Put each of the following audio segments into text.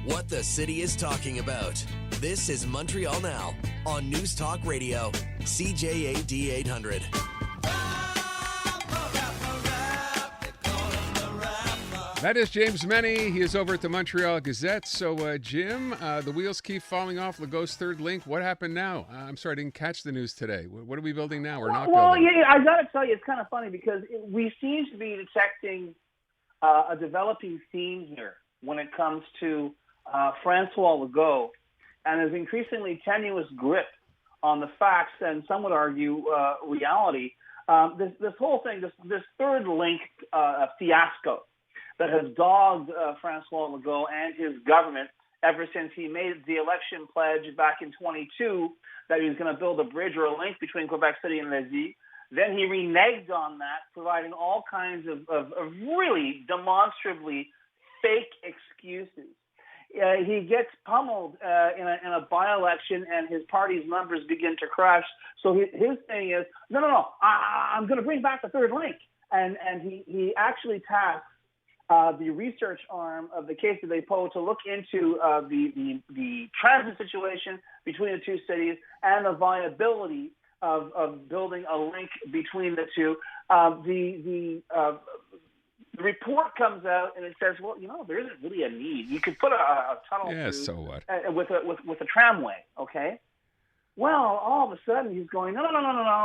What the city is talking about. This is Montreal Now on News Talk Radio, CJAD 800. That is James MENNIE. He is over at the Montreal Gazette. So, Jim, the wheels keep falling off Legault's third link. What happened now? I'm sorry, I didn't catch the news today. What are we building now or not building? Well, yeah, I got to tell you, it's kind of funny because we seem to be detecting a developing theme here when it comes to Francois Legault and his increasingly tenuous grip on the facts and some would argue reality. This whole thing, this third link fiasco that has dogged Francois Legault and his government ever since he made the election pledge back in 22 that he was going to build a bridge or a link between Quebec City and Lévis. Then he reneged on that, providing all kinds of really demonstrably fake excuses. He gets pummeled in a by-election, and his party's numbers begin to crash. So his thing is, no, I'm going to bring back the third link. And he actually tasked the research arm of the Caisse de dépôt to look into the transit situation between the two cities and the viability of building a link between the two. The report comes out and it says, well, there isn't really a need. You could put a tunnel through so what? With a tramway, okay? Well, all of a sudden he's going, no.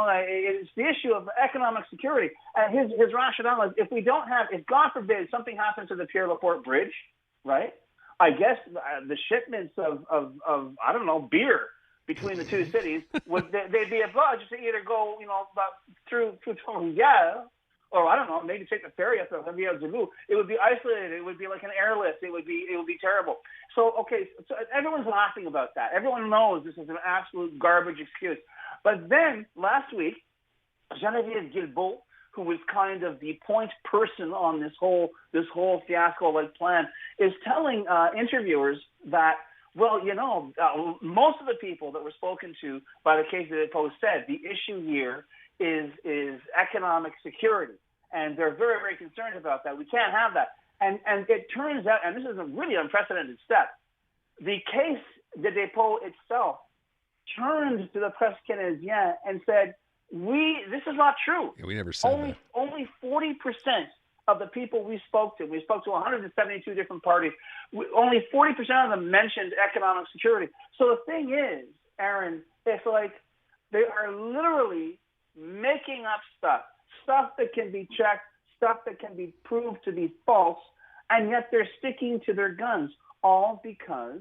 It's the issue of economic security. His rationale is if God forbid something happens to the Pierre Laporte Bridge, right? I guess the shipments of I don't know, beer between the two cities they'd be obliged to either go, through Montreal, or I don't know, maybe take the ferry up to Rivière du Loup. It would be isolated. It would be like an airlift. It would be terrible. So everyone's laughing about that. Everyone knows this is an absolute garbage excuse. But then last week, Geneviève Guilbeault, who was kind of the point person on this whole fiasco-like plan, is telling interviewers that, well, most of the people that were spoken to by the Caisse de dépôt said the issue here is economic security, and they're very, very concerned about that. We can't have that. And it turns out, and this is a really unprecedented step, the Caisse de dépôt itself turned to the Presse Canadienne and said, this is not true. Yeah, we never said that. Only 40% of the people we spoke to 172 different parties, only 40% of them mentioned economic security. So the thing is, Aaron, it's like they are literally making up stuff that can be checked, stuff that can be proved to be false, and yet they're sticking to their guns, all because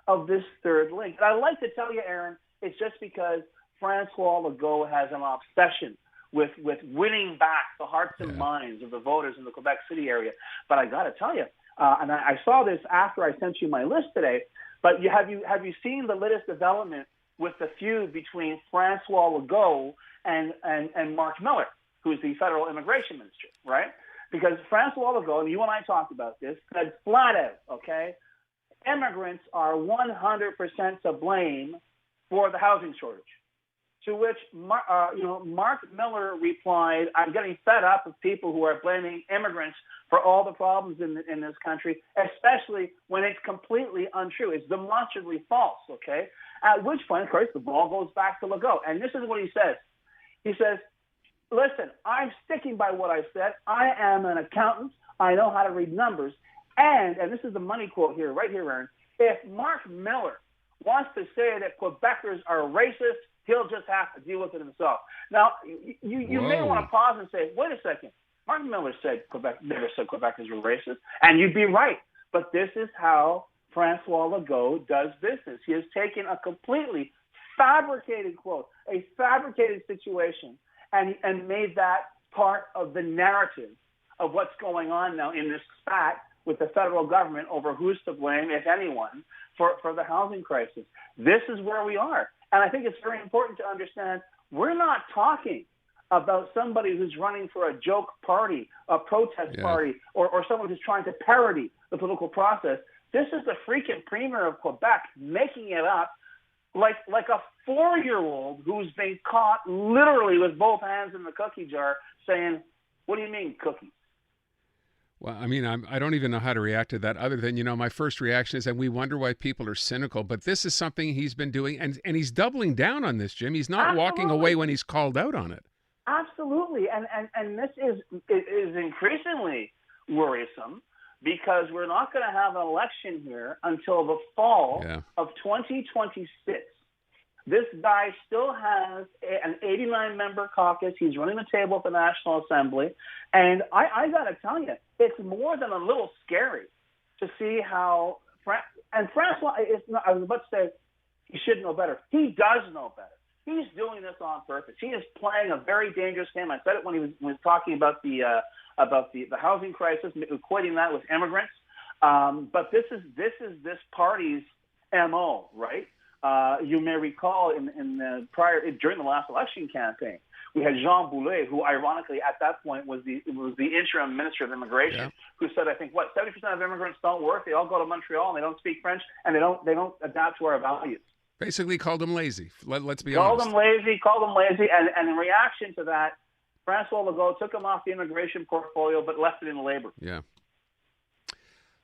of this third link. And I'd like to tell you, Aaron, it's just because Francois Legault has an obsession with winning back the hearts and minds of the voters in the Quebec City area. But I got to tell you, and I saw this after I sent you my list today, but have you seen the latest development with the feud between Francois Legault and Mark Miller, who's the federal immigration minister, right? Because Francois Legault, and you and I talked about this, said flat out, okay, immigrants are 100% to blame for the housing shortage. To which Mark Miller replied, I'm getting fed up with people who are blaming immigrants for all the problems in this country, especially when it's completely untrue. It's demonstrably false, okay? At which point, of course, the ball goes back to Legault. And this is what he says. He says, listen, I'm sticking by what I said. I am an accountant. I know how to read numbers. And this is the money quote here, right here, Aaron. If Mark Miller wants to say that Quebecers are racist, he'll just have to deal with it himself. Now, you may want to pause and say, wait a second. Mark Miller never said Quebecers were racist. And you'd be right. But this is how Francois Legault does business. He has taken a completely fabricated quote, a fabricated situation, and made that part of the narrative of what's going on now in this spat with the federal government over who's to blame, if anyone, for the housing crisis. This is where we are. And I think it's very important to understand we're not talking about somebody who's running for a joke party, a protest party, or someone who's trying to parody the political process. This is the freaking premier of Quebec making it up like a 4-year-old who's been caught literally with both hands in the cookie jar saying, what do you mean cookies? Well, I mean, I don't even know how to react to that other than, my first reaction is, and we wonder why people are cynical. But this is something he's been doing, and he's doubling down on this, Jim. He's not walking away when he's called out on it. Absolutely. And this is increasingly worrisome because we're not going to have an election here until the fall of 2026. This guy still has an 89-member caucus. He's running the table at the National Assembly. And I got to tell you, it's more than a little scary to see how Francois is not, I was about to say he should know better. He does know better. He's doing this on purpose. He is playing a very dangerous game. I said it when he was talking about the housing crisis, equating that with immigrants. But this is this party's MO, right? You may recall during the last election campaign, we had Jean Boulet, who ironically at that point was the interim minister of immigration, who said, I think 70% of immigrants don't work. They all go to Montreal and they don't speak French and they don't adapt to our values. Basically called him lazy. Let's be honest. Called him lazy. And in reaction to that, Francois Legault took him off the immigration portfolio but left it in labor. Yeah.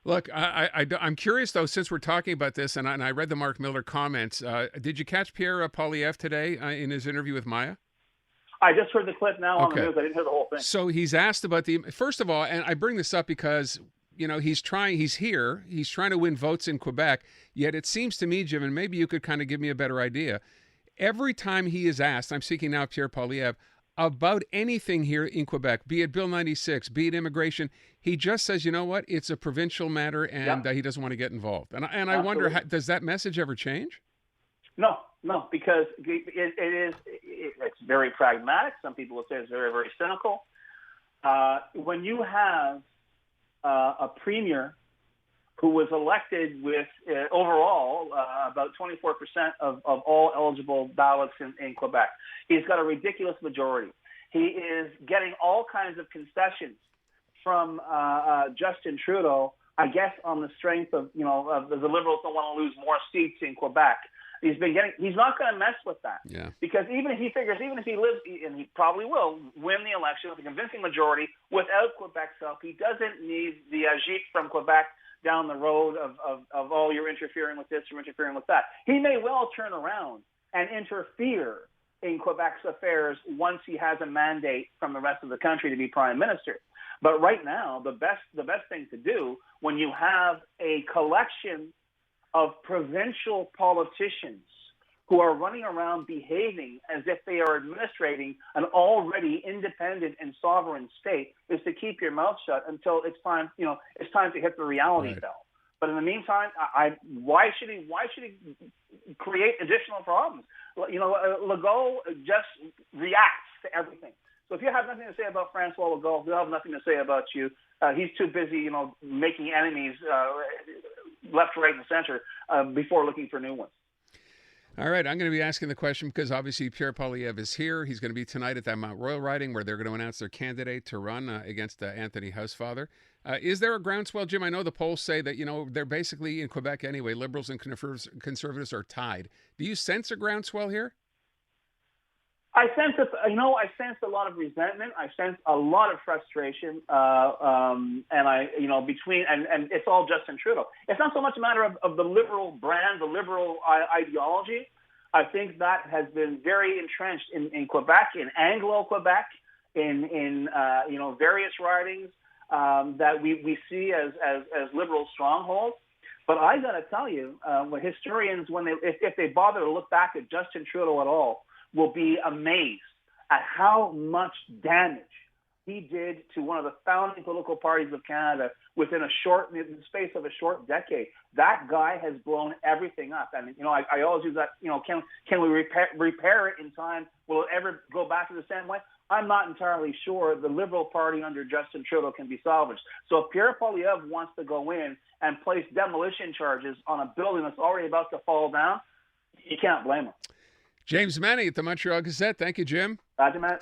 Look, I'm curious, though, since we're talking about this, and I read the Mark Miller comments. Did you catch Pierre Poilievre today in his interview with Maya? I just heard the clip now on the news. I didn't hear the whole thing. So he's asked about first of all, and I bring this up because, he's trying to win votes in Quebec, yet it seems to me, Jim, and maybe you could kind of give me a better idea. Every time he is asked, I'm speaking now of Pierre Poilievre, about anything here in Quebec, be it Bill 96, be it immigration, he just says, you know what, it's a provincial matter, and he doesn't want to get involved. And I wonder, does that message ever change? No, because it's very pragmatic. Some people would say it's very, very cynical. When you have a premier who was elected with overall about 24% of all eligible ballots in Quebec. He's got a ridiculous majority. He is getting all kinds of concessions from Justin Trudeau, I guess on the strength of, of the Liberals don't want to lose more seats in Quebec. He's not going to mess with that. Yeah. Because even if he lives, and he probably will, win the election with a convincing majority without Quebec's help, he doesn't need the agite from Quebec down the road of you're interfering with this, you're interfering with that. He may well turn around and interfere in Quebec's affairs once he has a mandate from the rest of the country to be prime minister. But right now, the best thing to do when you have a collection of provincial politicians who are running around behaving as if they are administrating an already independent and sovereign state is to keep your mouth shut until it's time to hit the reality bell. But in the meantime, why should he create additional problems? Legault just reacts to everything. So if you have nothing to say about Francois Legault, he'll have nothing to say about you. He's too busy, making enemies left, right, and center before looking for new ones. All right, I'm going to be asking the question because obviously Pierre Poilievre is here. He's going to be tonight at that Mount Royal riding where they're going to announce their candidate to run against Anthony Housefather. Is there a groundswell, Jim? I know the polls say that, they're basically in Quebec anyway. Liberals and conservatives are tied. Do you sense a groundswell here? I sense a lot of resentment. I sense a lot of frustration, and it's all Justin Trudeau. It's not so much a matter of the liberal brand, the liberal ideology. I think that has been very entrenched in Quebec, in Anglo-Quebec, in various ridings that we see as liberal strongholds. But I got to tell you, when historians, if they bother to look back at Justin Trudeau at all, will be amazed at how much damage he did to one of the founding political parties of Canada within the space of a short decade. That guy has blown everything up. And, I always use that, can we repair it in time? Will it ever go back to the same way? I'm not entirely sure the Liberal Party under Justin Trudeau can be salvaged. So if Pierre Poilievre wants to go in and place demolition charges on a building that's already about to fall down, you can't blame him. James MENNIE at the Montreal Gazette. Thank you, Jim. Roger, Matt.